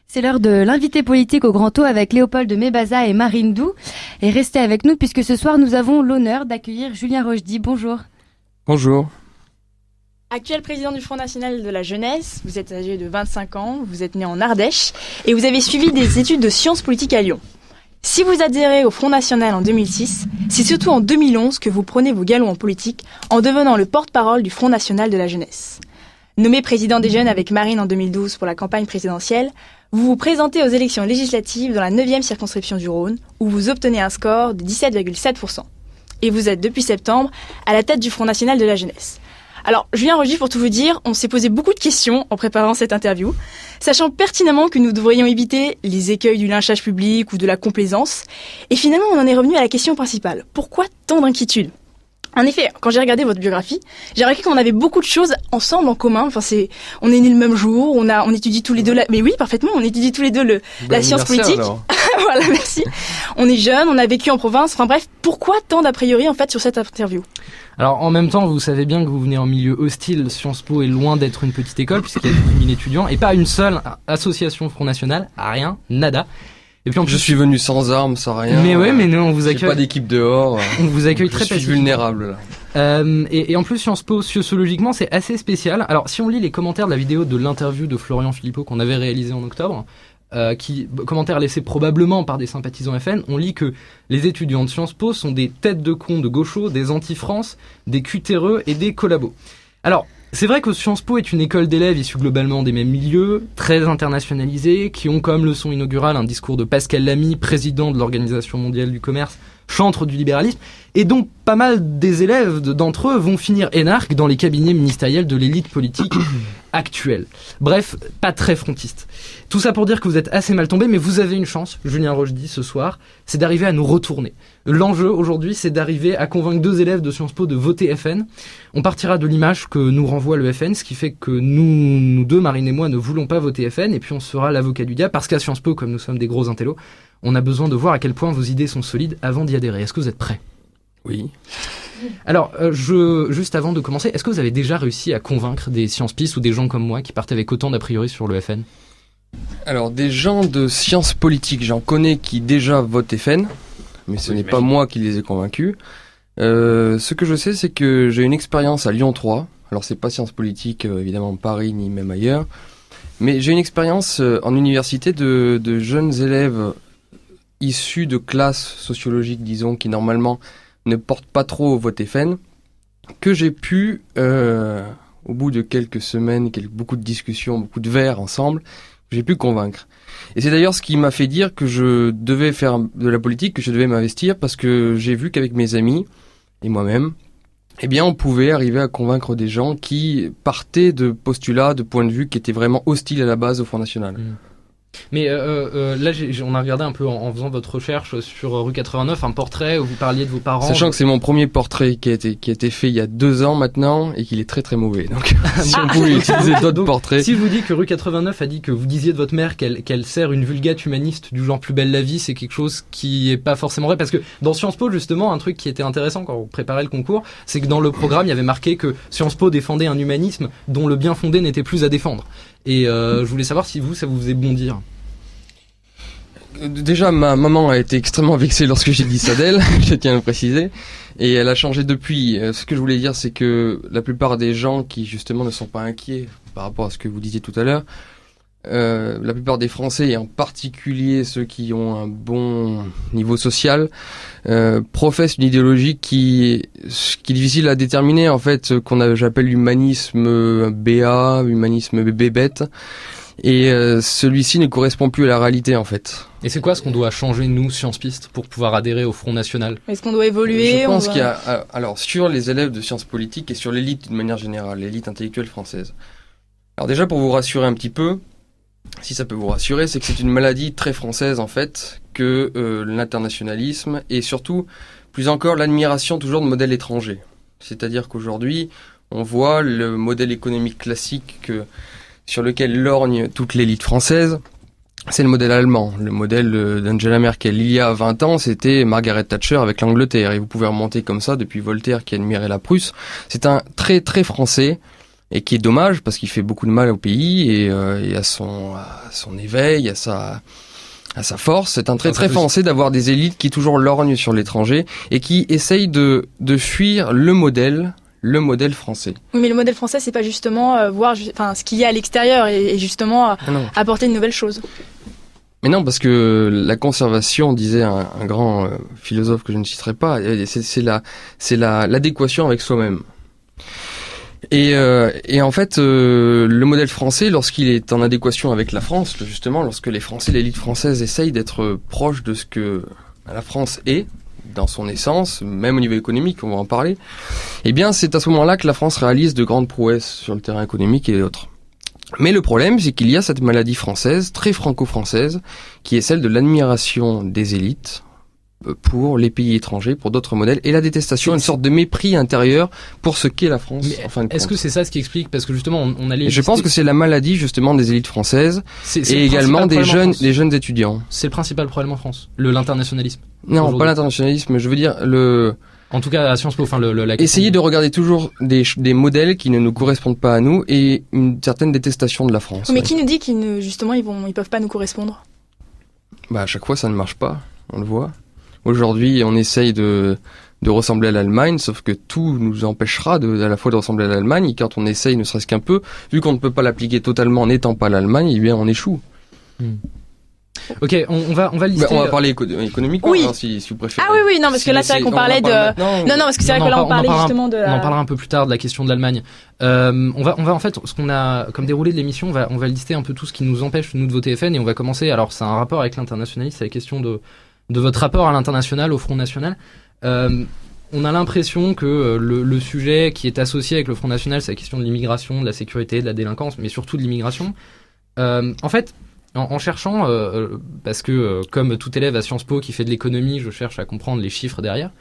C'est l'heure de l'invité politique au Grand O avec Léopold de Mébaza et Marine Doux. Et restez avec nous puisque ce soir nous avons l'honneur d'accueillir Julien Rochdy. Bonjour. Bonjour. Actuel président du Front National de la Jeunesse, vous êtes âgé de 25 ans, vous êtes né en Ardèche et vous avez suivi des études de sciences politiques à Lyon. Si vous adhérez au Front National en 2006, c'est surtout en 2011 que vous prenez vos galons en politique en devenant le porte-parole du Front National de la Jeunesse. Nommé président des jeunes avec Marine en 2012 pour la campagne présidentielle, vous vous présentez aux élections législatives dans la 9e circonscription du Rhône, où vous obtenez un score de 17,7%. Et vous êtes depuis septembre à la tête du Front National de la Jeunesse. Alors, Julien Rochdy, pour tout vous dire, on s'est posé beaucoup de questions en préparant cette interview, sachant pertinemment que nous devrions éviter les écueils du lynchage public ou de la complaisance. Et finalement, on en est revenu à la question principale. Pourquoi tant d'inquiétude ? En effet, quand j'ai regardé votre biographie, j'ai remarqué qu'on avait beaucoup de choses ensemble en commun. Enfin, on est nés le même jour, on étudie tous les deux mais oui, parfaitement, on étudie tous les deux la science politique. Voilà, merci. On est jeunes, on a vécu en province. Enfin bref, pourquoi tant d'a priori en fait sur cette interview ? Alors en même temps, vous savez bien que vous venez en milieu hostile. Sciences Po est loin d'être une petite école puisqu'il y a 10 000 étudiants et pas une seule association Front National, rien, nada. Et puis en plus, je suis venu sans armes, sans rien. Mais ouais, mais nous on vous accueille. J'ai pas d'équipe dehors. On vous accueille très pacifiquement. Je suis vulnérable là. Et en plus, Sciences Po sociologiquement, c'est assez spécial. Alors si on lit les commentaires de la vidéo de l'interview de Florian Philippot qu'on avait réalisé en octobre, commentaires laissés probablement par des sympathisants FN, on lit que les étudiants de Sciences Po sont des têtes de con de gauchos, des anti-France, des cutéreux et des collabos. Alors, c'est vrai que Sciences Po est une école d'élèves issus globalement des mêmes milieux, très internationalisés, qui ont comme leçon inaugurale un discours de Pascal Lamy, président de l'Organisation mondiale du commerce, chantre du libéralisme, et donc pas mal des élèves d'entre eux vont finir énarques dans les cabinets ministériels de l'élite politique actuelle. Bref, pas très frontiste. Tout ça pour dire que vous êtes assez mal tombé, mais vous avez une chance, Julien Rochdy, ce soir, c'est d'arriver à nous retourner. L'enjeu aujourd'hui, c'est d'arriver à convaincre 2 élèves de Sciences Po de voter FN. On partira de l'image que nous renvoie le FN, ce qui fait que nous deux, Marine et moi, ne voulons pas voter FN, et puis on sera l'avocat du diable, parce qu'à Sciences Po, comme nous sommes des gros intellos, on a besoin de voir à quel point vos idées sont solides avant d'y adhérer. Est-ce que vous êtes prêts ? Oui. Alors, juste avant de commencer, est-ce que vous avez déjà réussi à convaincre des sciences-pistes ou des gens comme moi qui partent avec autant d'a priori sur le FN ? Alors, des gens de sciences politiques, j'en connais qui déjà votent FN, mais ce n'est pas moi qui les ai convaincus. Ce que je sais, c'est que j'ai une expérience à Lyon 3. Alors, c'est pas sciences politiques, évidemment, Paris, ni même ailleurs. Mais j'ai une expérience en université de jeunes élèves issus de classes sociologiques, disons, qui normalement ne portent pas trop au vote FN, que j'ai pu, au bout de quelques semaines, beaucoup de discussions, beaucoup de verres ensemble, j'ai pu convaincre. Et c'est d'ailleurs ce qui m'a fait dire que je devais faire de la politique, que je devais m'investir, parce que j'ai vu qu'avec mes amis et moi-même, eh bien, on pouvait arriver à convaincre des gens qui partaient de postulats, de points de vue qui étaient vraiment hostiles à la base au Front National. Mais là, on a regardé un peu en faisant votre recherche sur Rue 89, un portrait où vous parliez de vos parents. Sachant que c'est mon premier portrait qui a été fait il y a 2 ans maintenant et qu'il est très très mauvais. Donc, si on pouvait utiliser d'autres portraits. Si je vous dis que Rue 89 a dit que vous disiez de votre mère qu'elle sert une vulgate humaniste du genre Plus belle la vie, c'est quelque chose qui est pas forcément vrai. Parce que dans Sciences Po, justement, un truc qui était intéressant quand on préparait le concours, c'est que dans le programme, il y avait marqué que Sciences Po défendait un humanisme dont le bien fondé n'était plus à défendre. Et je voulais savoir si ça vous faisait bondir. Déjà, ma maman a été extrêmement vexée lorsque j'ai dit ça d'elle, je tiens à le préciser, et elle a changé depuis. Ce que je voulais dire, c'est que la plupart des gens qui, justement, ne sont pas inquiets par rapport à ce que vous disiez tout à l'heure, la plupart des Français, et en particulier ceux qui ont un bon niveau social, professent une idéologie qui est difficile à déterminer, en fait, j'appelle l'humanisme BA, humanisme bébête. Et celui-ci ne correspond plus à la réalité, en fait. Et c'est quoi ce qu'on doit changer, nous, Sciences-Pistes, pour pouvoir adhérer au Front National ? Est-ce qu'on doit évoluer ? Je pense qu'il y a... Alors, sur les élèves de sciences politiques et sur l'élite d'une manière générale, l'élite intellectuelle française. Alors déjà, pour vous rassurer un petit peu, si ça peut vous rassurer, c'est que c'est une maladie très française, en fait, que l'internationalisme et surtout, plus encore, l'admiration toujours de modèles étrangers. C'est-à-dire qu'aujourd'hui, on voit le modèle économique classique sur lequel lorgne toute l'élite française, c'est le modèle allemand, le modèle d'Angela Merkel. Il y a 20 ans, c'était Margaret Thatcher avec l'Angleterre, et vous pouvez remonter comme ça depuis Voltaire qui admirait la Prusse. C'est un très très français, et qui est dommage parce qu'il fait beaucoup de mal au pays et à son éveil, à sa force. C'est un trait très français d'avoir des élites qui toujours lorgnent sur l'étranger et qui essayent de fuir le modèle français. Oui, mais le modèle français, c'est pas justement voir ce qu'il y a à l'extérieur et justement apporter une nouvelle chose. Mais non, parce que la conservation, disait un grand philosophe que je ne citerai pas, c'est l'adéquation avec soi-même. Et en fait, le modèle français, lorsqu'il est en adéquation avec la France, justement, lorsque les Français, l'élite française essayent d'être proche de ce que la France est, dans son essence, même au niveau économique, on va en parler, eh bien, c'est à ce moment-là que la France réalise de grandes prouesses sur le terrain économique et autres. Mais le problème, c'est qu'il y a cette maladie française, très franco-française, qui est celle de l'admiration des élites pour les pays étrangers, pour d'autres modèles, et la détestation, une sorte de mépris intérieur pour ce qu'est la France. Mais en fin de compte. Est-ce que c'est ça ce qui explique? Parce que justement, on allait... Je pense que c'est la maladie justement des élites françaises et également des jeunes étudiants. C'est le principal problème en France, l'internationalisme. Non, pas l'internationalisme, je veux dire En tout cas, à Sciences Po, essayer de regarder toujours des modèles qui ne nous correspondent pas à nous et une certaine détestation de la France. Mais qui nous dit justement ils peuvent pas nous correspondre? À chaque fois, ça ne marche pas, on le voit. Aujourd'hui, on essaye de ressembler à l'Allemagne, sauf que tout nous empêchera à la fois de ressembler à l'Allemagne, et quand on essaye ne serait-ce qu'un peu, vu qu'on ne peut pas l'appliquer totalement en n'étant pas l'Allemagne, eh bien on échoue. Ok, on va lister... on va parler économiquement, oui. Si vous préférez. Ah oui, non, parce que là, c'est vrai qu'on parlait de... Non, parce que c'est vrai que là, on parlait justement de... On en parlera un peu plus tard de la question de l'Allemagne. On va en fait, ce qu'on a comme déroulé de l'émission, on va lister un peu tout ce qui nous empêche, nous, de voter FN, et on va commencer... Alors, c'est un rapport avec l'internationalisme, c'est la question de votre rapport à l'international, au Front National. On a l'impression que le sujet qui est associé avec le Front National, c'est la question de l'immigration, de la sécurité, de la délinquance, mais surtout de l'immigration. En fait, en cherchant, parce que comme tout élève à Sciences Po qui fait de l'économie, je cherche à comprendre les chiffres derrière.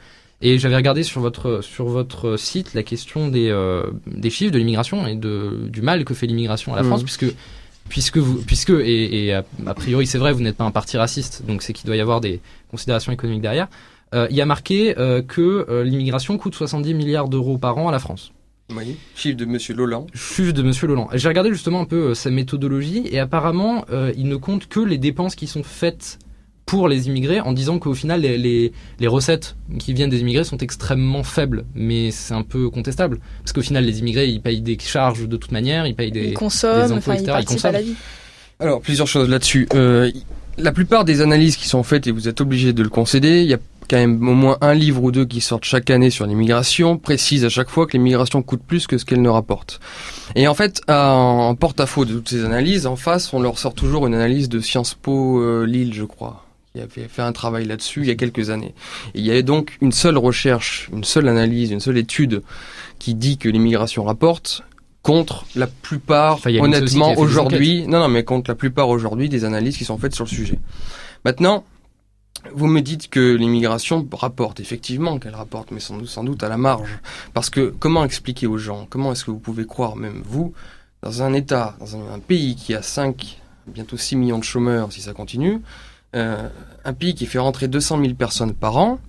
Et j'avais regardé sur votre site la question des chiffres de l'immigration et du mal que fait l'immigration à la France, puisque a priori c'est vrai, vous n'êtes pas un parti raciste, donc c'est qu'il doit y avoir des considérations économiques derrière. Il y a marqué que l'immigration coûte 70 milliards d'euros par an à la France. Oui, chiffre de Monsieur Lolland. Chiffre de Monsieur Lolland. J'ai regardé justement un peu sa méthodologie et apparemment il ne compte que les dépenses qui sont faites pour les immigrés, en disant qu'au final les recettes qui viennent des immigrés sont extrêmement faibles, mais c'est un peu contestable parce qu'au final les immigrés ils payent des charges de toute manière, ils payent des consomment, impôts, etc. Ils participent à la vie. Alors plusieurs choses là-dessus. La plupart des analyses qui sont faites, et vous êtes obligés de le concéder, il y a quand même au moins un livre ou deux qui sortent chaque année sur l'immigration, précisent à chaque fois que l'immigration coûte plus que ce qu'elle ne rapporte. Et en fait, en porte-à-faux de toutes ces analyses, en face, on leur sort toujours une analyse de Sciences Po Lille, je crois, qui avait fait un travail là-dessus il y a quelques années. Et il y avait donc une seule recherche, une seule analyse, une seule étude qui dit que l'immigration rapporte, contre la plupart, honnêtement, aujourd'hui, mais contre la plupart aujourd'hui des analyses qui sont faites sur le sujet. Maintenant, vous me dites que l'immigration rapporte, effectivement qu'elle rapporte, mais sans doute à la marge. Parce que comment expliquer aux gens, comment est-ce que vous pouvez croire, même vous, dans un État, dans un pays qui a 5, bientôt 6 millions de chômeurs, si ça continue, un pays qui fait rentrer 200 000 personnes par an,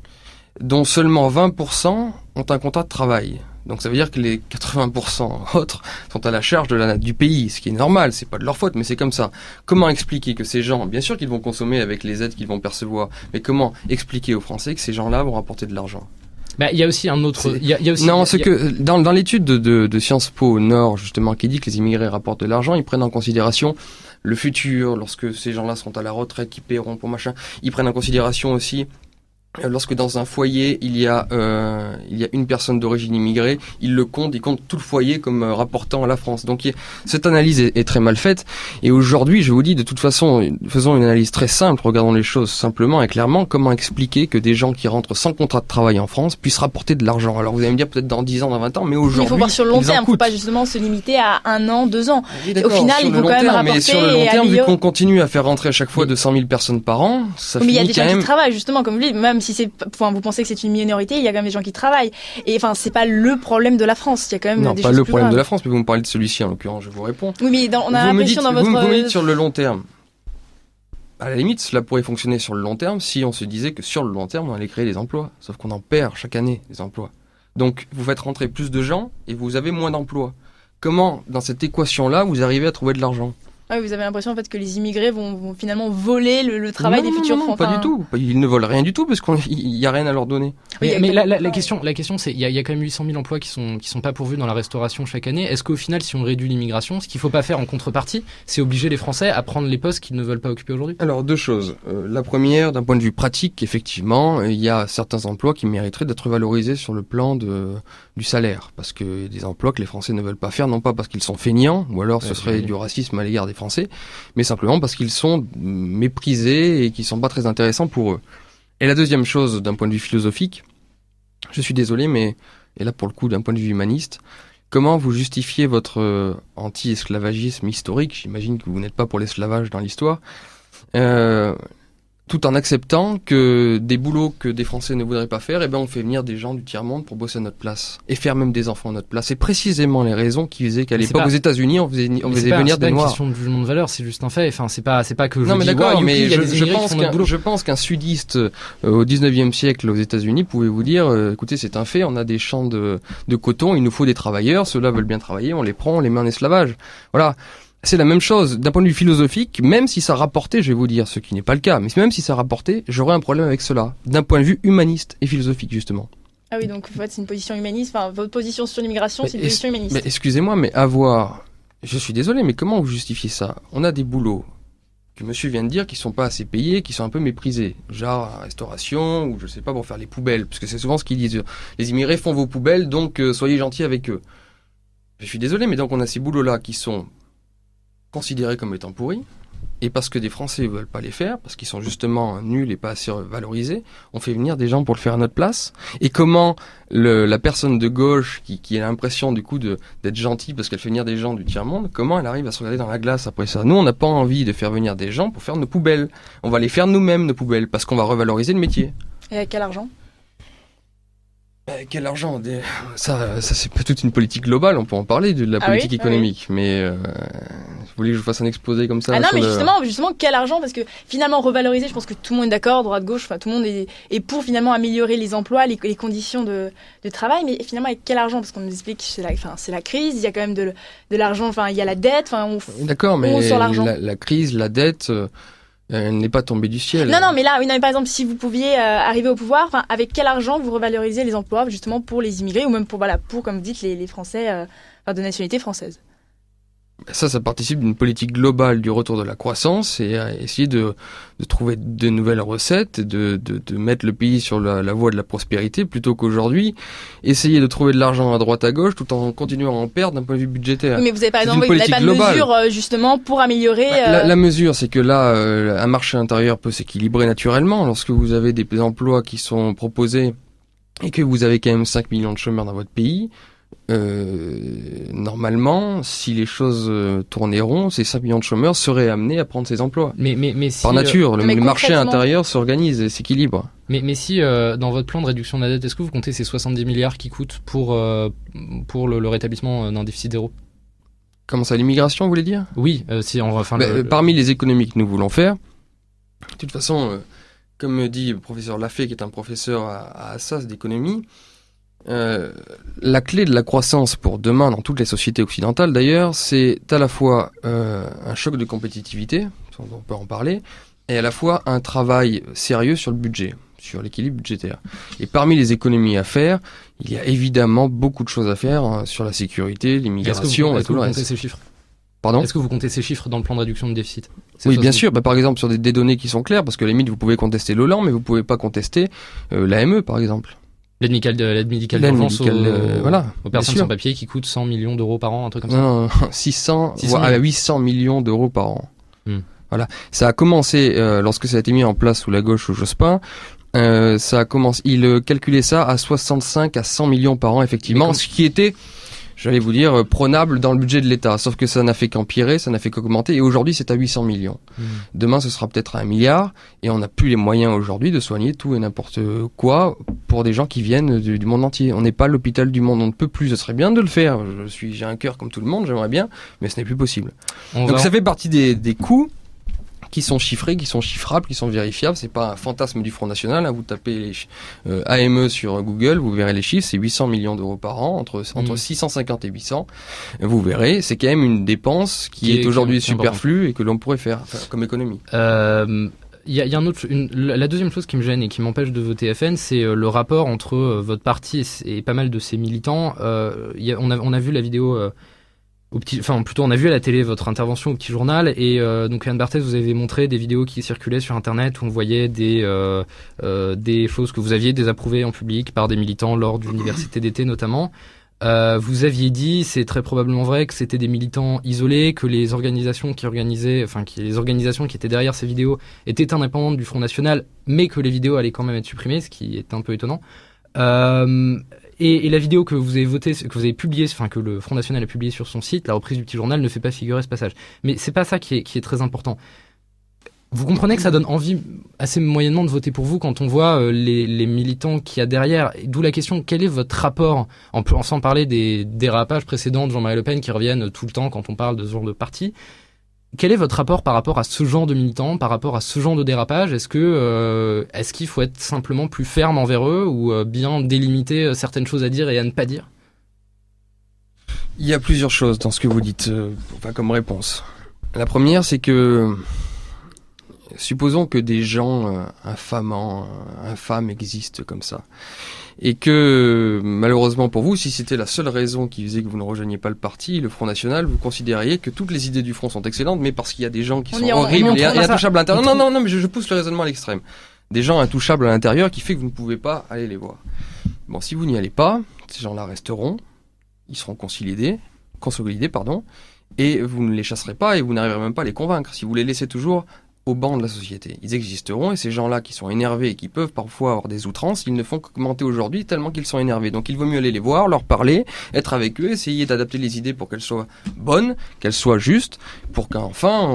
dont seulement 20% ont un contrat de travail. Donc ça veut dire que les 80% autres sont à la charge du pays, ce qui est normal, c'est pas de leur faute, mais c'est comme ça. Comment expliquer que ces gens, bien sûr qu'ils vont consommer avec les aides qu'ils vont percevoir, mais comment expliquer aux Français que ces gens-là vont rapporter de l'argent? Il y a aussi un autre... Dans l'étude de Sciences Po Nord, justement, qui dit que les immigrés rapportent de l'argent, ils prennent en considération le futur, lorsque ces gens-là seront à la retraite, qu'ils paieront pour machin. Ils prennent en considération aussi lorsque dans un foyer il y a une personne d'origine immigrée, ils comptent tout le foyer comme rapportant à la France. Donc cette analyse est très mal faite. Et aujourd'hui, je vous dis, de toute façon, faisons une analyse très simple, regardons les choses simplement et clairement. Comment expliquer que des gens qui rentrent sans contrat de travail en France puissent rapporter de l'argent? Alors vous allez me dire peut-être dans 10 ans, dans 20 ans, mais aujourd'hui, il faut voir sur le long terme, il ne faut pas justement se limiter à 1 an, 2 ans. Oui, au final, il faut quand même rapporter. Mais sur le long terme, vu qu'on continue à faire rentrer à chaque fois 200 000 personnes par an, ça finit quand même... Mais il y a des gens qui travaillent, justement, comme vous dites, même si vous pensez que c'est une minorité, il y a quand même des gens qui travaillent. Et enfin, c'est pas le problème de la France. Il y a quand même des choses plus graves. Non, pas le problème de la France, mais vous me parlez de celui-ci en l'occurrence, je vous réponds. Oui, mais on a l'impression dans votre... Vous me dites sur le long terme. À la limite, cela pourrait fonctionner sur le long terme si on se disait que sur le long terme, on allait créer des emplois. Sauf qu'on en perd chaque année, des emplois. Donc, vous faites rentrer plus de gens et vous avez moins d'emplois. comment, dans cette équation-là, vous arrivez à trouver de l'argent? Ah oui, vous avez l'impression en fait que les immigrés vont finalement voler le travail des futurs Non, pas du tout. Ils ne volent rien du tout parce qu'il n'y a rien à leur donner. Mais la question, c'est, il y a quand même 800 000 emplois qui sont pas pourvus dans la restauration chaque année. Est-ce qu'au final, si on réduit l'immigration, ce qu'il faut pas faire en contrepartie, c'est obliger les Français à prendre les postes qu'ils ne veulent pas occuper aujourd'hui? Alors, deux choses. La première, d'un point de vue pratique, effectivement, il y a certains emplois qui mériteraient d'être valorisés sur le plan du salaire. Parce que y a des emplois que les Français ne veulent pas faire, non pas parce qu'ils sont feignants, ou alors ce serait du racisme à l'égard des Français, mais simplement parce qu'ils sont méprisés et qu'ils sont pas très intéressants pour eux. Et la deuxième chose, d'un point de vue philosophique, je suis désolé, mais, et là pour le coup d'un point de vue humaniste, comment vous justifiez votre anti-esclavagisme historique? J'imagine que vous n'êtes pas pour l'esclavage dans l'histoire, tout en acceptant que des boulots que des Français ne voudraient pas faire, eh ben on fait venir des gens du tiers-monde pour bosser à notre place et faire même des enfants à notre place. C'est précisément les raisons qui faisaient qu'à l'époque aux États-Unis on faisait venir des Noirs. C'est pas une question de jugement de valeur, c'est juste un fait. Enfin, c'est pas que je non, mais dis d'accord, ouais, mais je pense qu'un sudiste au 19e siècle aux États-Unis pouvait vous dire écoutez, c'est un fait, on a des champs de coton, il nous faut des travailleurs, ceux-là veulent bien travailler, on les prend, on les met en esclavage. Voilà. C'est la même chose, d'un point de vue philosophique, même si ça rapportait, je vais vous dire, ce qui n'est pas le cas, mais même si ça rapportait, j'aurais un problème avec cela, d'un point de vue humaniste et philosophique, justement. Ah oui, donc en fait, c'est une position humaniste, enfin, votre position sur l'immigration, c'est une position humaniste. Mais excusez-moi, mais je suis désolé, mais comment vous justifiez ça? On a des boulots que monsieur vient de dire qui sont pas assez payés, qui sont un peu méprisés, genre la restauration, ou je sais pas, pour faire les poubelles, parce que c'est souvent ce qu'ils disent, les immigrés font vos poubelles, donc soyez gentils avec eux. Je suis désolé, mais donc on a ces boulots-là qui sont considérés comme étant pourris, et parce que des Français ne veulent pas les faire, parce qu'ils sont justement nuls et pas assez valorisés, on fait venir des gens pour le faire à notre place. Et comment la personne de gauche, qui a l'impression du coup d'être gentille parce qu'elle fait venir des gens du tiers-monde, comment elle arrive à se regarder dans la glace après ça? Nous, on n'a pas envie de faire venir des gens pour faire nos poubelles. On va les faire nous-mêmes, nos poubelles, parce qu'on va revaloriser le métier. Et avec quel argent? Quel argent? Ça c'est pas toute une politique globale, on peut en parler de la politique économique, mais vous voulez que je vous fasse un exposé comme ça? Ah non, mais justement, quel argent? Parce que finalement, revaloriser, je pense que tout le monde est d'accord, droite, gauche, enfin tout le monde est pour finalement améliorer les emplois, les conditions de travail, mais finalement avec quel argent? Parce qu'on nous explique que c'est la crise, il y a quand même de l'argent, enfin il y a la dette, enfin d'accord, mais sur l'argent. La crise, la dette... elle n'est pas tombée du ciel. Non, mais là, par exemple, si vous pouviez arriver au pouvoir, avec quel argent vous revalorisez les emplois justement pour les immigrés ou même pour comme vous dites, les Français de nationalité française? Ça participe d'une politique globale du retour de la croissance et essayer de trouver de nouvelles recettes, de mettre le pays sur la voie de la prospérité plutôt qu'aujourd'hui essayer de trouver de l'argent à droite à gauche tout en continuant à en perdre d'un point de vue budgétaire. Oui, mais vous avez par exemple, vous n'avez pas de mesure justement pour améliorer... La mesure, c'est que là, un marché intérieur peut s'équilibrer naturellement lorsque vous avez des emplois qui sont proposés et que vous avez quand même 5 millions de chômeurs dans votre pays. Normalement, si les choses tournaient rond, ces 5 millions de chômeurs seraient amenés à prendre ces emplois. Mais si, par nature, le marché intérieur s'organise et s'équilibre. Mais si dans votre plan de réduction de la dette, est-ce que vous comptez ces 70 milliards qui coûtent pour le rétablissement d'un déficit zéro? Comment ça, l'immigration, vous voulez dire? Oui, parmi les économies que nous voulons faire, de toute façon, comme me dit le professeur Lafay, qui est un professeur à Assas d'économie, la clé de la croissance pour demain dans toutes les sociétés occidentales d'ailleurs, c'est à la fois un choc de compétitivité, on peut en parler, et à la fois un travail sérieux sur le budget, sur l'équilibre budgétaire. Et parmi les économies à faire, il y a évidemment beaucoup de choses à faire sur la sécurité, l'immigration et tout le reste. Est-ce que vous comptez ces chiffres? Pardon? Est-ce que vous comptez ces chiffres dans le plan de réduction de déficit? Oui, bien sûr. Par exemple, sur des données qui sont claires, parce que à la limite, vous pouvez contester l'Hollande, mais vous pouvez pas contester l'AME, par exemple. L'aide médicale d'urgence aux personnes sans papier qui coûte 100 millions d'euros par an, un truc comme ça. Non, 600 à 800 millions d'euros par an. Voilà. Ça a commencé lorsque ça a été mis en place sous la gauche au Jospin. Ça a commencé. Il calculait ça à 65 à 100 millions par an, effectivement, ce qui était, j'allais vous dire, prônable dans le budget de l'État. Sauf que ça n'a fait qu'empirer, ça n'a fait qu'augmenter, et aujourd'hui c'est à 800 millions. Demain ce sera peut-être à 1 milliard, et on n'a plus les moyens aujourd'hui de soigner tout et n'importe quoi pour des gens qui viennent du monde entier. On n'est pas l'hôpital du monde, on ne peut plus. Ce serait bien de le faire. J'ai un cœur comme tout le monde, j'aimerais bien, mais ce n'est plus possible. Donc ça fait partie des coûts qui sont chiffrés, qui sont chiffrables, qui sont vérifiables. C'est pas un fantasme du Front National. Hein. Vous tapez AME sur Google, vous verrez les chiffres. C'est 800 millions d'euros par an, entre 650 et 800. Vous verrez, c'est quand même une dépense qui est aujourd'hui superflue et que l'on pourrait faire comme économie. Il y a la deuxième chose qui me gêne et qui m'empêche de voter FN, c'est le rapport entre votre parti et pas mal de ses militants. On a vu la vidéo on a vu à la télé votre intervention au Petit Journal et donc Yann Barthès, vous avez montré des vidéos qui circulaient sur internet où on voyait des choses que vous aviez désapprouvées en public par des militants lors d'universités d'été notamment. Vous aviez dit, c'est très probablement vrai, que c'était des militants isolés, que les organisations qui étaient derrière ces vidéos étaient indépendantes du Front National, mais que les vidéos allaient quand même être supprimées, ce qui est un peu étonnant. Et la vidéo que vous avez publiée, que le Front National a publiée sur son site, la reprise du Petit Journal, ne fait pas figurer ce passage. Mais c'est pas ça qui est très important. Vous comprenez que ça donne envie assez moyennement de voter pour vous quand on voit les militants qu'il y a derrière. D'où la question, quel est votre rapport, sans parler des dérapages précédents de Jean-Marie Le Pen qui reviennent tout le temps quand on parle de ce genre de parti. Quel est votre rapport par rapport à ce genre de militants, par rapport à ce genre de dérapage ? Est-ce qu'il faut être simplement plus ferme envers eux ou bien délimiter certaines choses à dire et à ne pas dire ? Il y a plusieurs choses dans ce que vous dites, comme réponse. La première, c'est que supposons que des gens infâmes existent comme ça. Et que, malheureusement pour vous, si c'était la seule raison qui faisait que vous ne rejoigniez pas le parti, le Front National, vous considériez que toutes les idées du Front sont excellentes, mais parce qu'il y a des gens qui sont horribles et intouchables à l'intérieur. Non, mais je pousse le raisonnement à l'extrême. Des gens intouchables à l'intérieur qui fait que vous ne pouvez pas aller les voir. Bon, si vous n'y allez pas, ces gens-là resteront, ils seront consolidés, et vous ne les chasserez pas et vous n'arriverez même pas à les convaincre. Si vous les laissez toujours au banc de la société. Ils existeront et ces gens-là qui sont énervés et qui peuvent parfois avoir des outrances, ils ne font qu'augmenter aujourd'hui tellement qu'ils sont énervés. Donc il vaut mieux aller les voir, leur parler, être avec eux, essayer d'adapter les idées pour qu'elles soient bonnes, qu'elles soient justes, pour qu'enfin,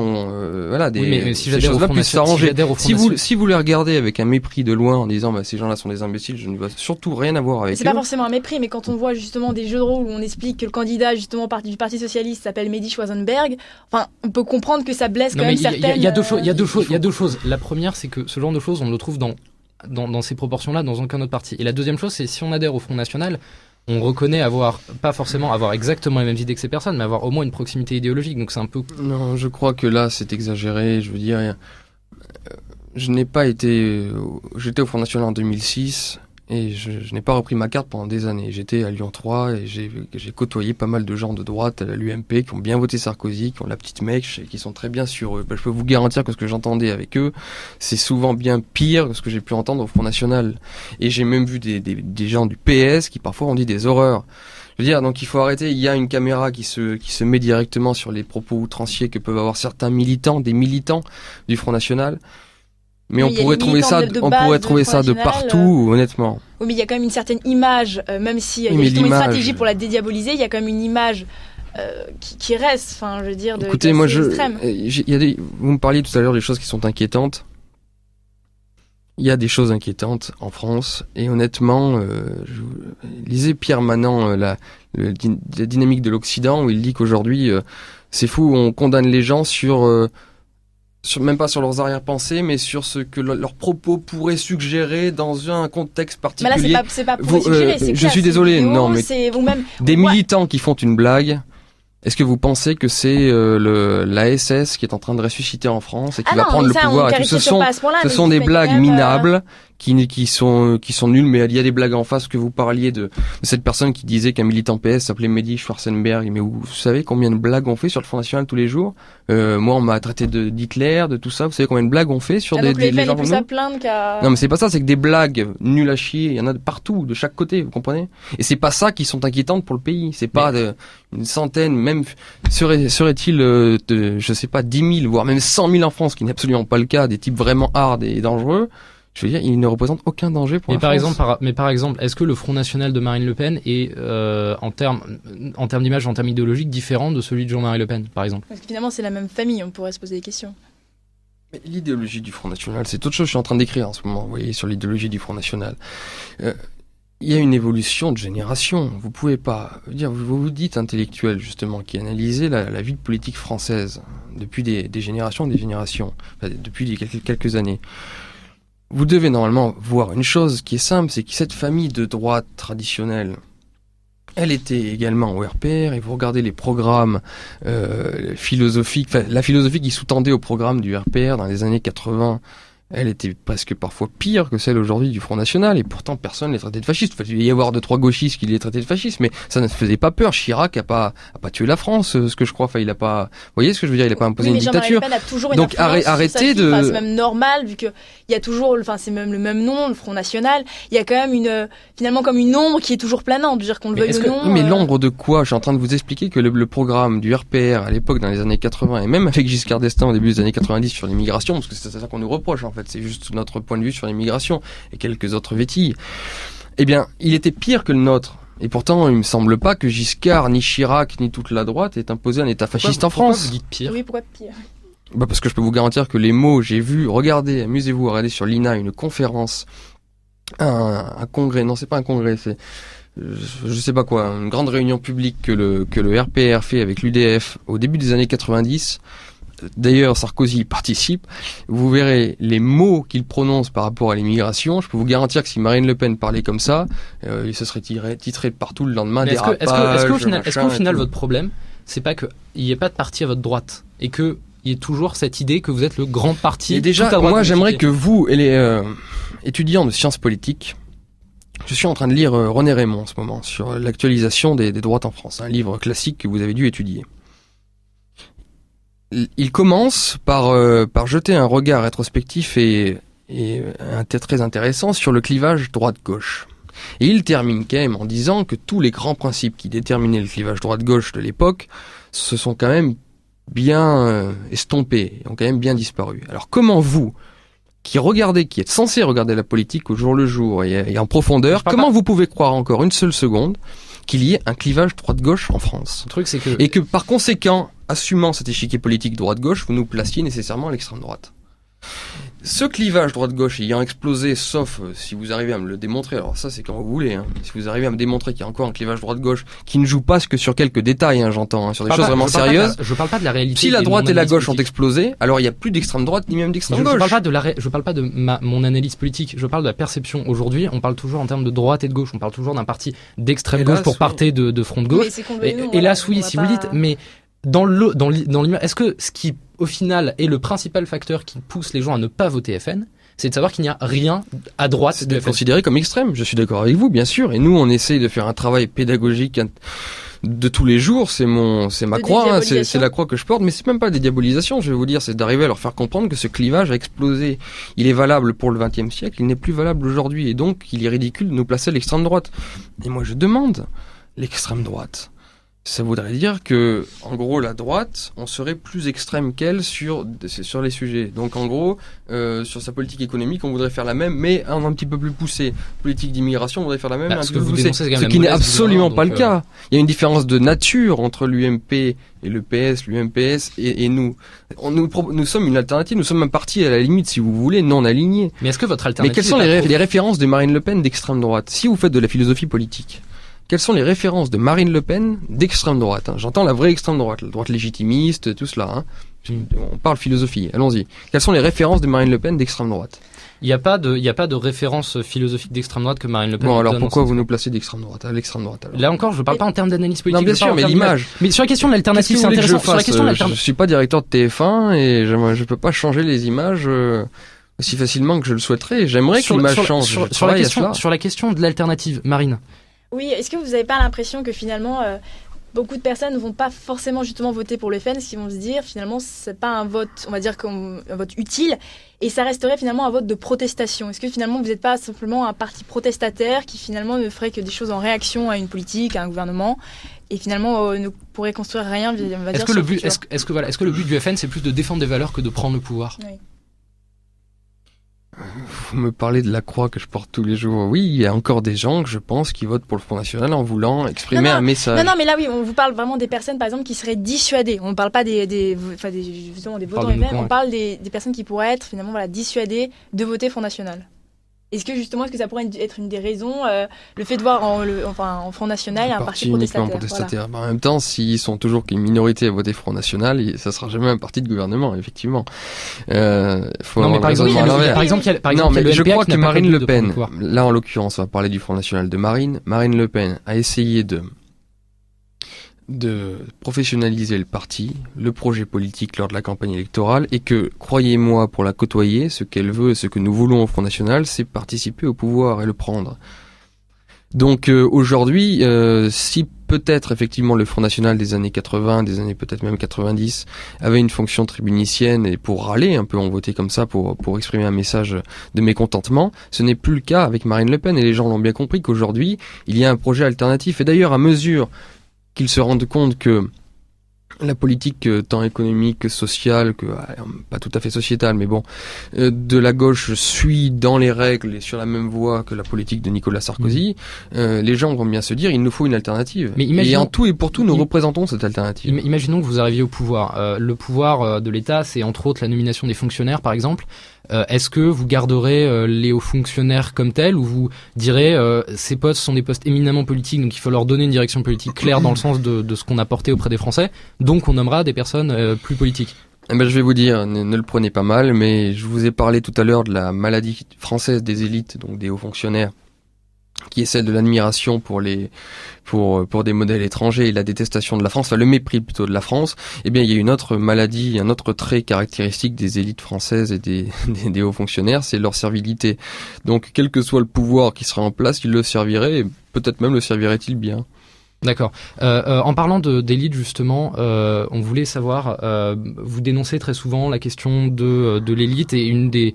ces choses-là puissent s'arranger. Si vous les regardez avec un mépris de loin en disant ces gens-là sont des imbéciles, je ne veux surtout rien avoir avec eux. C'est pas forcément un mépris, mais quand on voit justement des jeux de rôle où on explique que le candidat justement du Parti Socialiste s'appelle Mehdi Schwarzenberg, on peut comprendre que ça blesse quand même certaines... Il y a deux choses. La première, c'est que ce genre de choses, on le trouve dans ces proportions-là dans aucun autre parti. Et la deuxième chose, c'est si on adhère au Front National, on reconnaît pas forcément avoir exactement les mêmes idées que ces personnes, mais avoir au moins une proximité idéologique. Donc c'est un peu... Non, je crois que là, c'est exagéré. Je veux dire, j'étais au Front National en 2006. Et je n'ai pas repris ma carte pendant des années. J'étais à Lyon 3 et j'ai côtoyé pas mal de gens de droite à l'UMP qui ont bien voté Sarkozy, qui ont la petite mèche et qui sont très bien sur eux. Je peux vous garantir que ce que j'entendais avec eux, c'est souvent bien pire que ce que j'ai pu entendre au Front National. Et j'ai même vu des gens du PS qui parfois ont dit des horreurs. Je veux dire, donc il faut arrêter. Il y a une caméra qui se met directement sur les propos outranciers que peuvent avoir certains militants, des militants du Front National. Mais on pourrait trouver ça de partout, honnêtement. Oui, mais il y a quand même une certaine image, même s'il y a justement une stratégie pour la dédiaboliser, il y a quand même une image qui reste, je veux dire, de Écoutez, moi, vous me parliez tout à l'heure des choses qui sont inquiétantes. Il y a des choses inquiétantes en France, et honnêtement, lisez Pierre Manant, la dynamique de l'Occident, où il dit qu'aujourd'hui, c'est fou, on condamne les gens même pas sur leurs arrière-pensées, mais sur ce que leurs propos pourraient suggérer dans un contexte particulier. Mais là, c'est pas pour suggérer, c'est je suis désolé, vidéo, non, mais des militants qui font une blague. Est-ce que vous pensez que c'est la SS qui est en train de ressusciter en France et qui va prendre le pouvoir et tout? Ce sont des blagues minables qui sont nulles, mais il y a des blagues en face. Que vous parliez de cette personne qui disait qu'un militant PS s'appelait Mehdi Schwarzenberg. Mais vous savez combien de blagues on fait sur le Front National tous les jours? Moi, on m'a traité d'Hitler, de tout ça. Vous savez combien de blagues on fait sur des gens comme nous? Non, mais c'est pas ça. C'est que des blagues nulles à chier, il y en a de partout, de chaque côté. Vous comprenez? Et c'est pas ça qui sont inquiétantes pour le pays. C'est pas une centaine, même serait-il je sais pas, 10 000, voire même 100 000 en France, qui n'est absolument pas le cas, des types vraiment hard et dangereux. Je veux dire, il ne représente aucun danger pour la France. Par exemple, est-ce que le Front National de Marine Le Pen est, en termes d'image, en termes idéologiques, différent de celui de Jean-Marie Le Pen, par exemple? Parce que finalement, c'est la même famille, on pourrait se poser des questions. Mais l'idéologie du Front National, c'est autre chose que je suis en train d'écrire en ce moment, vous voyez, sur l'idéologie du Front National. Il y a une évolution de génération. Vous pouvez pas dire, vous dites intellectuel, justement, qui analysez la vie politique française depuis des générations et des générations, enfin, depuis quelques années. Vous devez normalement voir une chose qui est simple, c'est que cette famille de droite traditionnelle, elle était également au RPR, et vous regardez les programmes philosophiques, la philosophie qui sous-tendait au programme du RPR dans les années 80, elle était presque parfois pire que celle aujourd'hui du Front National, et pourtant personne ne les traitait de fascistes. Il devait y avoir 2-3 gauchistes qui les traitaient de fascistes, mais ça ne faisait pas peur. Chirac a pas tué la France, ce que je crois. Enfin, il a pas, vous voyez ce que je veux dire, il a pas imposé une dictature. Jean-Marie Le Pen a toujours une Donc arrêtez de. Enfin, c'est même normal vu que il y a toujours, enfin c'est même le même nom, le Front National. Il y a quand même finalement comme une ombre qui est toujours planante, je veux dire qu'on le veuille ou non. Mais l'ombre de quoi? Je suis en train de vous expliquer que le programme du RPR à l'époque dans les années 80 et même avec Giscard d'Estaing au début des années 90 sur l'immigration, parce que c'est ça qu'on nous reproche en fait, c'est juste notre point de vue sur l'immigration et quelques autres vétilles. Eh bien, il était pire que le nôtre. Et pourtant, il me semble pas que Giscard, ni Chirac, ni toute la droite ait imposé un État fasciste en France. Pourquoi vous dites pire? Oui, pourquoi pire? Bah parce que je peux vous garantir que les mots, j'ai vu, regardez, amusez-vous, regardez sur l'INA une conférence, un congrès, non c'est pas un congrès, c'est je sais pas quoi, une grande réunion publique que le RPR fait avec l'UDF au début des années 90. D'ailleurs, Sarkozy y participe. Vous verrez les mots qu'il prononce par rapport à l'immigration. Je peux vous garantir que si Marine Le Pen parlait comme ça, il se serait titré partout le lendemain. Est-ce qu'au final, votre problème, c'est pas qu'il n'y ait pas de parti à votre droite et que il y ait toujours cette idée que vous êtes le grand parti. Et déjà, moi, j'aimerais que vous, et les étudiants de sciences politiques, je suis en train de lire René Raymond en ce moment sur l'actualisation des droites en France, un livre classique que vous avez dû étudier. Il commence par jeter un regard rétrospectif et très intéressant sur le clivage droite-gauche. Et il termine quand même en disant que tous les grands principes qui déterminaient le clivage droite-gauche de l'époque se sont quand même bien estompés, ont quand même bien disparu. Alors comment vous, qui êtes censé regarder la politique au jour le jour et en profondeur, comment vous pouvez croire encore une seule seconde qu'il y ait un clivage droite-gauche en France? Le truc, c'est que... Et que par conséquent, assumant cet échiquier politique droite-gauche, vous nous placiez nécessairement à l'extrême droite. Ce clivage droite-gauche ayant explosé, sauf si vous arrivez à me le démontrer, alors ça c'est quand vous voulez, hein, si vous arrivez à me démontrer qu'il y a encore un clivage droite-gauche qui ne joue pas que sur quelques détails, hein, j'entends, sur des choses vraiment sérieuses. Je parle pas de la réalité. Si la droite et la gauche ont explosé, alors il n'y a plus d'extrême droite ni même d'extrême gauche. Je parle pas de mon analyse politique, je parle de la perception. Aujourd'hui, on parle toujours en termes de droite et de gauche, on parle toujours d'un parti d'extrême gauche pour partir de front de gauche. Hélas, oui, si vous le dites, mais dans l'image, est-ce que ce qui, au final, est le principal facteur qui pousse les gens à ne pas voter FN, c'est de savoir qu'il n'y a rien à droite c'est de considéré comme extrême. Je suis d'accord avec vous, bien sûr. Et nous, on essaye de faire un travail pédagogique de tous les jours. C'est ma croix, hein, c'est la croix que je porte. Mais c'est même pas des diabolisations, je vais vous dire. C'est d'arriver à leur faire comprendre que ce clivage a explosé. Il est valable pour le XXe siècle, il n'est plus valable aujourd'hui. Et donc, il est ridicule de nous placer à l'extrême droite. Et moi, je demande l'extrême droite. Ça voudrait dire que, en gros, la droite, on serait plus extrême qu'elle sur les sujets. Donc, en gros, sur sa politique économique, on voudrait faire la même, mais un petit peu plus poussé. Politique d'immigration, on voudrait faire la même, un petit peu plus poussé. Ce qui n'est absolument pas le cas. Il y a une différence de nature entre l'UMP et le PS, l'UMPS et nous. Nous sommes une alternative, nous sommes un parti à la limite, si vous voulez, non aligné. Mais est-ce que votre alternative... Mais quelles sont les références de Marine Le Pen d'extrême droite? Si vous faites de la philosophie politique, quelles sont les références de Marine Le Pen d'extrême droite, hein? J'entends la vraie extrême droite, la droite légitimiste, tout cela. Hein? On parle philosophie, allons-y. Quelles sont les références de Marine Le Pen d'extrême droite? Il n'y a pas de référence philosophique d'extrême droite que Marine Le Pen. Bon, alors pourquoi vous nous placez d'extrême droite, à l'extrême droite alors? Là encore, je ne parle pas en termes d'analyse politique. Non, bien sûr, mais l'image. Mais sur la question de l'alternative, c'est intéressant. Sur la question de je suis pas directeur de TF1 et je peux pas changer les images aussi facilement que je le souhaiterais. J'aimerais que l'image change. Sur la question de l'alternative, Marine. Oui, est-ce que vous n'avez pas l'impression que finalement, beaucoup de personnes ne vont pas forcément justement voter pour le FN, parce qu'ils vont se dire finalement c'est pas un vote, on va dire comme un vote utile, et ça resterait finalement un vote de protestation. Est-ce que finalement vous n'êtes pas simplement un parti protestataire qui finalement ne ferait que des choses en réaction à une politique, à un gouvernement, et finalement ne pourrait construire rien, on va dire. Est-ce que le but du FN c'est plus de défendre des valeurs que de prendre le pouvoir? Oui. Vous me parlez de la croix que je porte tous les jours. Oui, il y a encore des gens que je pense qui votent pour le Front National en voulant exprimer un message. Non, mais là, oui, on vous parle vraiment des personnes, par exemple, qui seraient dissuadées. On ne parle pas justement des votants humains, on parle des personnes qui pourraient être finalement dissuadées de voter Front National. Est-ce que ça pourrait être une des raisons, le fait de voir en Front National un parti protestataire. Voilà. En même temps, s'ils sont toujours qu'une minorité à voter Front National, ça sera jamais un parti de gouvernement, effectivement. Non, mais par exemple, je crois que Marine Le Pen, là en l'occurrence, on va parler du Front National de Marine Le Pen a essayé de professionnaliser le parti, le projet politique lors de la campagne électorale, et que, croyez-moi, pour la côtoyer, ce qu'elle veut et ce que nous voulons au Front National, c'est participer au pouvoir et le prendre. Donc aujourd'hui, si peut-être effectivement le Front National des années 80, des années peut-être même 90, avait une fonction tribunicienne et pour râler un peu, on votait comme ça pour exprimer un message de mécontentement, ce n'est plus le cas avec Marine Le Pen, et les gens l'ont bien compris qu'aujourd'hui, il y a un projet alternatif. Et d'ailleurs, à mesure qu'ils se rendent compte que la politique tant économique que sociale, pas tout à fait sociétale, mais bon, de la gauche suit dans les règles et sur la même voie que la politique de Nicolas Sarkozy, les gens vont bien se dire, il nous faut une alternative. Et en tout et pour tout, nous représentons cette alternative. Imaginons que vous arriviez au pouvoir. Le pouvoir de l'État, c'est entre autres la nomination des fonctionnaires, par exemple. Est-ce que vous garderez les hauts fonctionnaires comme tels, ou vous direz ces postes sont des postes éminemment politiques, donc il faut leur donner une direction politique claire dans le sens de ce qu'on a porté auprès des Français, donc on nommera des personnes plus politiques? Je vais vous dire, ne le prenez pas mal, mais je vous ai parlé tout à l'heure de la maladie française des élites, donc des hauts fonctionnaires, qui est celle de l'admiration pour des modèles étrangers et la détestation de la France, enfin le mépris plutôt de la France. Eh bien, il y a une autre maladie, un autre trait caractéristique des élites françaises et des hauts fonctionnaires, c'est leur servilité. Donc, quel que soit le pouvoir qui sera en place, ils le serviraient, et peut-être même le servirait-il bien. D'accord. En parlant d'élite justement, on voulait savoir, vous dénoncez très souvent la question de l'élite, et une des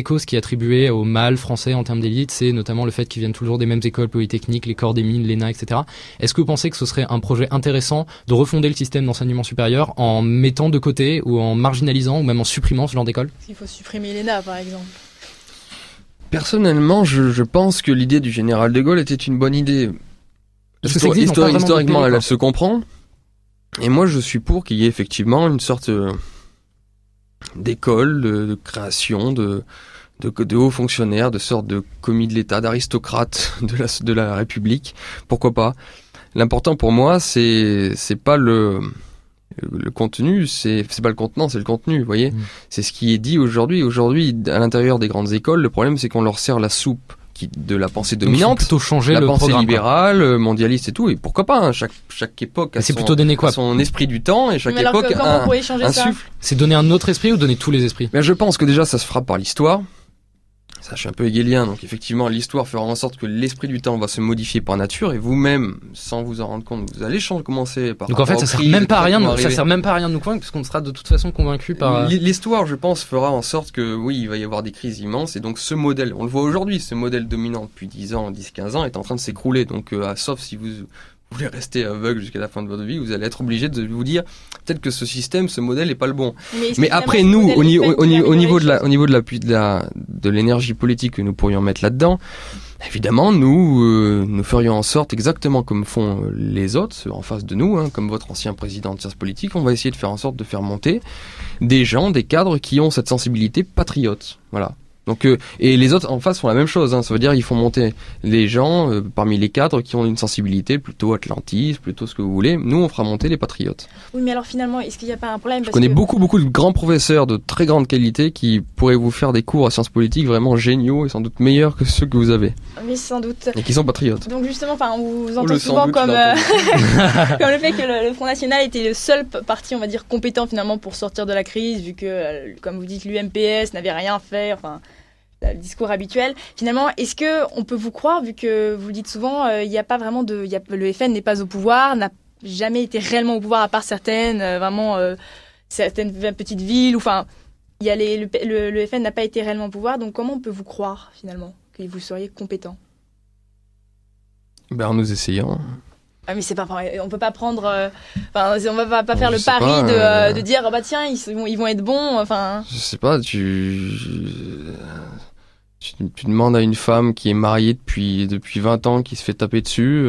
causes qui est attribuée au mal français en termes d'élite, c'est notamment le fait qu'ils viennent toujours des mêmes écoles polytechniques, les corps des mines, l'ENA, etc. Est-ce que vous pensez que ce serait un projet intéressant de refonder le système d'enseignement supérieur en mettant de côté ou en marginalisant ou même en supprimant ce genre d'école? Il faut supprimer l'ENA par exemple. Personnellement, je pense que l'idée du général de Gaulle était une bonne idée. Historiquement, elle se comprend. Et moi, je suis pour qu'il y ait effectivement une sorte d'école, de création, de hauts fonctionnaires, de sorte de commis de l'État, d'aristocrates de la République. Pourquoi pas? L'important pour moi, c'est pas le contenu, c'est pas le contenant, c'est le contenu, vous voyez. C'est ce qui est dit aujourd'hui. Aujourd'hui, à l'intérieur des grandes écoles, le problème, c'est qu'on leur sert la soupe de la pensée dominante, plutôt changer la le pensée programme, libérale, mondialiste et tout, et pourquoi pas, hein, chaque époque a son esprit du temps, et chaque époque a un souffle. C'est donner un autre esprit ou donner tous les esprits? Mais je pense que déjà ça se fera par l'histoire. Ça, je suis un peu hegelien, donc effectivement l'histoire fera en sorte que l'esprit du temps va se modifier par nature, et vous-même, sans vous en rendre compte, vous allez commencer par... Donc en fait ça sert même pas à rien de nous convaincre, puisqu'on sera de toute façon convaincu par... L'histoire, je pense, fera en sorte que oui, il va y avoir des crises immenses, et donc ce modèle, on le voit aujourd'hui, ce modèle dominant depuis 10-15 ans est en train de s'écrouler, donc sauf si vous voulez rester aveugle jusqu'à la fin de votre vie, vous allez être obligé de vous dire peut-être que ce modèle est pas le bon. Mais après nous, au niveau de l'énergie politique que nous pourrions mettre là-dedans, évidemment, nous ferions en sorte, exactement comme font les autres en face de nous, hein, comme votre ancien président de sciences politiques, on va essayer de faire en sorte de faire monter des gens, des cadres qui ont cette sensibilité patriote. Voilà. Donc, et les autres en face font la même chose, hein. Ça veut dire ils font monter les gens parmi les cadres qui ont une sensibilité plutôt atlantiste, plutôt ce que vous voulez. Nous, on fera monter les patriotes. Oui, mais alors finalement, est-ce qu'il n'y a pas un problème? Je connais beaucoup de grands professeurs de très grande qualité qui pourraient vous faire des cours à sciences politiques vraiment géniaux et sans doute meilleurs que ceux que vous avez. Mais sans doute. Et qui sont patriotes. Donc justement, on vous entend souvent comme le fait que le Front National était le seul parti, on va dire, compétent finalement pour sortir de la crise, vu que, comme vous dites, l'UMPS n'avait rien fait, enfin... le discours habituel. Finalement, est-ce que on peut vous croire, vu que vous le dites souvent, il n'y a pas vraiment le FN n'est pas au pouvoir, n'a jamais été réellement au pouvoir à part certaines petites villes, ou enfin, il y a le FN n'a pas été réellement au pouvoir. Donc comment on peut vous croire finalement que vous seriez compétent? En nous essayant. Ah mais c'est pas pareil. On peut pas prendre. On va pas faire le pari de dire bah tiens ils vont être bons. Enfin. Je sais pas. Tu demandes à une femme qui est mariée depuis 20 ans, qui se fait taper dessus.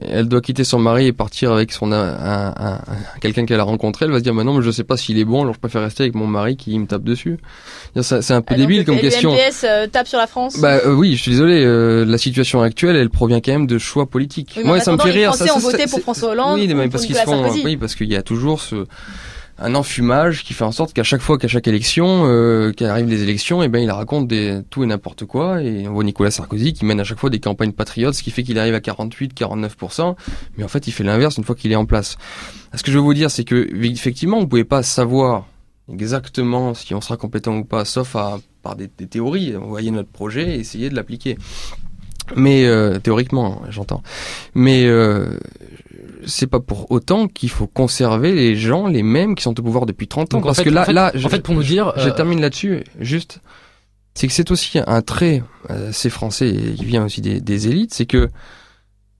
Elle doit quitter son mari et partir avec quelqu'un qu'elle a rencontré. Elle va se dire, non, mais je sais pas s'il est bon, alors je préfère rester avec mon mari qui me tape dessus. C'est un peu débile comme question. Le MPS tape sur la France. Oui, je suis désolé. La situation actuelle, elle provient quand même de choix politiques. Oui, moi, ça me fait rire. Les Français ont voté pour François Hollande. Oui, mais parce qu'il y a toujours un enfumage qui fait en sorte qu'à chaque élection, qu'arrivent les élections, il raconte tout et n'importe quoi. Et on voit Nicolas Sarkozy qui mène à chaque fois des campagnes patriotes, ce qui fait qu'il arrive à 48-49%. Mais en fait, il fait l'inverse une fois qu'il est en place. Ce que je veux vous dire, c'est que effectivement, vous pouvez pas savoir exactement si on sera compétent ou pas, sauf par des théories. Envoyer notre projet et essayer de l'appliquer. Mais théoriquement, j'entends. Mais c'est pas pour autant qu'il faut conserver les gens, les mêmes qui sont au pouvoir depuis 30 ans. Donc, parce que pour nous dire, je termine là-dessus, juste, c'est que c'est aussi un trait, c'est français et qui vient aussi des élites, c'est que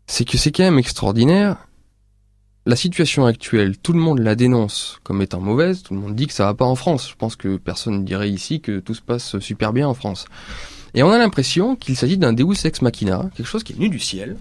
c'est quand même extraordinaire. La situation actuelle, tout le monde la dénonce comme étant mauvaise, tout le monde dit que ça va pas en France. Je pense que personne ne dirait ici que tout se passe super bien en France. Et on a l'impression qu'il s'agit d'un Deus ex machina, quelque chose qui est venu du ciel,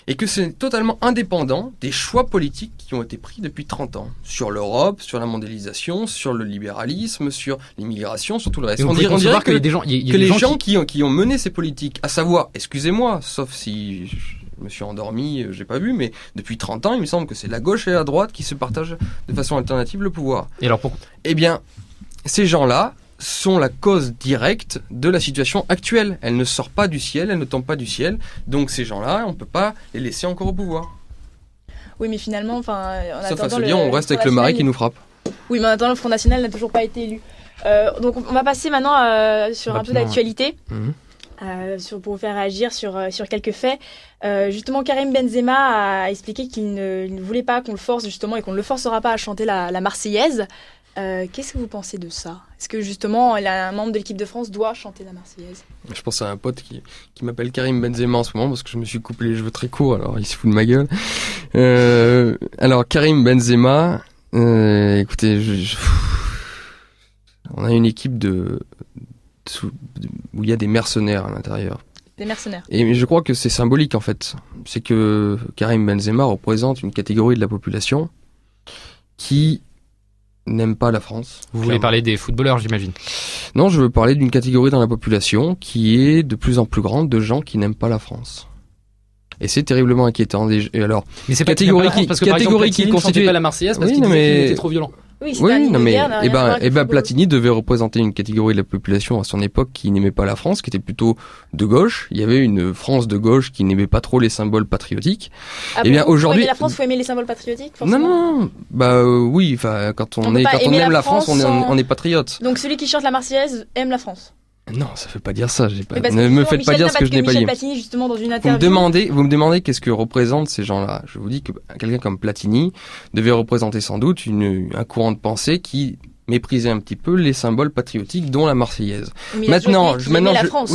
et que c'est totalement indépendant des choix politiques qui ont été pris depuis 30 ans. Sur l'Europe, sur la mondialisation, sur le libéralisme, sur l'immigration, sur tout le reste. On dirait que les gens qui ont mené ces politiques, à savoir, excusez-moi, sauf si je me suis endormi, j'ai pas vu, mais depuis 30 ans, il me semble que c'est la gauche et la droite qui se partagent de façon alternative le pouvoir. Et alors pourquoi ? Eh bien, ces gens-là sont la cause directe de la situation actuelle. Elle ne sort pas du ciel, elle ne tombe pas du ciel. Donc ces gens-là, on peut pas les laisser encore au pouvoir. Oui, mais finalement, en sauf attendant, à se dire, on reste avec le mari qui nous frappe. Oui, mais en attendant, le Front National n'a toujours pas été élu. Donc on va passer maintenant sur un peu d'actualité. Pour vous faire réagir sur quelques faits. Justement, Karim Benzema a expliqué qu'il ne voulait pas qu'on le force justement et qu'on ne le forcera pas à chanter la Marseillaise. Qu'est-ce que vous pensez de ça ? Est-ce que justement un membre de l'équipe de France doit chanter la Marseillaise ? Je pense à un pote qui m'appelle Karim Benzema en ce moment parce que je me suis coupé les cheveux très courts, alors il se fout de ma gueule. Alors Karim Benzema, écoutez, on a une équipe où il y a des mercenaires à l'intérieur. Des mercenaires. Et je crois que c'est symbolique en fait. C'est que Karim Benzema représente une catégorie de la population qui n'aime pas la France. Vous voulez parler des footballeurs, j'imagine ? Non, je veux parler d'une catégorie dans la population qui est de plus en plus grande de gens qui n'aiment pas la France. Et c'est terriblement inquiétant. Et alors, mais c'est pas catégorie qui, parce que catégorie qui constitue pas la Marseillaise parce qu'il disait qu'il était trop violent. Platini devait représenter une catégorie de la population à son époque qui n'aimait pas la France, qui était plutôt de gauche. Il y avait une France de gauche qui n'aimait pas trop les symboles patriotiques. Aujourd'hui, la France, faut aimer les symboles patriotiques, forcément. Oui, quand on aime la France, on est patriote. Donc celui qui chante la Marseillaise aime la France. Non, ça ne veut pas dire ça. Ne me faites pas dire ce que je n'ai pas dit. Platini, justement, dans une interview. Vous me demandez qu'est-ce que représentent ces gens-là. Je vous dis que quelqu'un comme Platini devait représenter sans doute un courant de pensée qui méprisait un petit peu les symboles patriotiques, dont la Marseillaise. Maintenant, il aimait la France.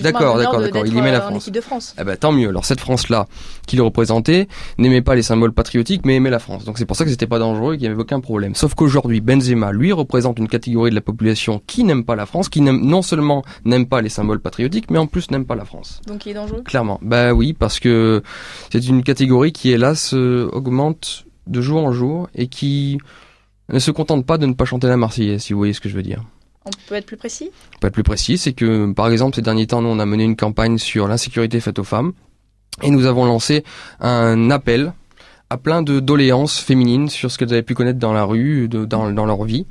D'accord. Il aimait la France. Tant mieux. Alors cette France-là, qui le représentait, n'aimait pas les symboles patriotiques, mais aimait la France. Donc c'est pour ça que c'était pas dangereux et qu'il n'y avait aucun problème. Sauf qu'aujourd'hui, Benzema, lui, représente une catégorie de la population qui n'aime pas la France, qui non seulement n'aime pas les symboles patriotiques, mais en plus n'aime pas la France. Donc il est dangereux ? Clairement. Oui, parce que c'est une catégorie qui, hélas, augmente de jour en jour et qui ne se contente pas de ne pas chanter la Marseillaise, si vous voyez ce que je veux dire. On peut être plus précis ? On peut être plus précis, c'est que, par exemple, ces derniers temps, nous, on a mené une campagne sur l'insécurité faite aux femmes, et nous avons lancé un appel à plein de doléances féminines sur ce qu'elles avaient pu connaître dans la rue, dans leur vie.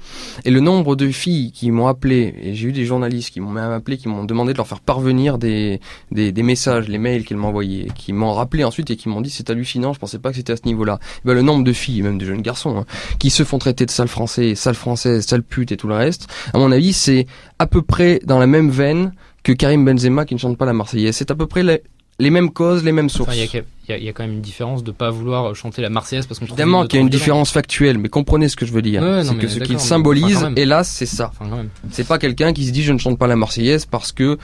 Et le nombre de filles qui m'ont appelé, et j'ai eu des journalistes qui m'ont même appelé, qui m'ont demandé de leur faire parvenir des messages, les mails qu'elles m'envoyaient, qui m'ont rappelé ensuite et qui m'ont dit c'est hallucinant, je pensais pas que c'était à ce niveau-là. Le nombre de filles, et même de jeunes garçons, qui se font traiter de sales français, sales françaises, sales putes et tout le reste, à mon avis, c'est à peu près dans la même veine que Karim Benzema qui ne chante pas la Marseillaise. C'est à peu près les mêmes causes, les mêmes sources. Il y a quand même une différence de pas vouloir chanter la Marseillaise parce qu'on trouve évidemment qu'il y a une différence factuelle, mais comprenez ce que je veux dire. C'est que ce qu'il symbolise, hélas, c'est ça. C'est pas quelqu'un qui se dit je ne chante pas la Marseillaise parce que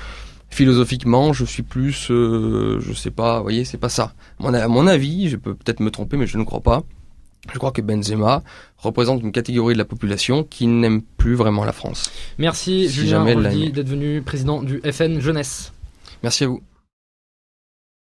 philosophiquement je suis plus, je sais pas, vous voyez, c'est pas ça. À mon avis, je peux peut-être me tromper, mais je ne crois pas. Je crois que Benzema représente une catégorie de la population qui n'aime plus vraiment la France. Merci Julien Rochdy d'être venu président du FN Jeunesse. Merci à vous.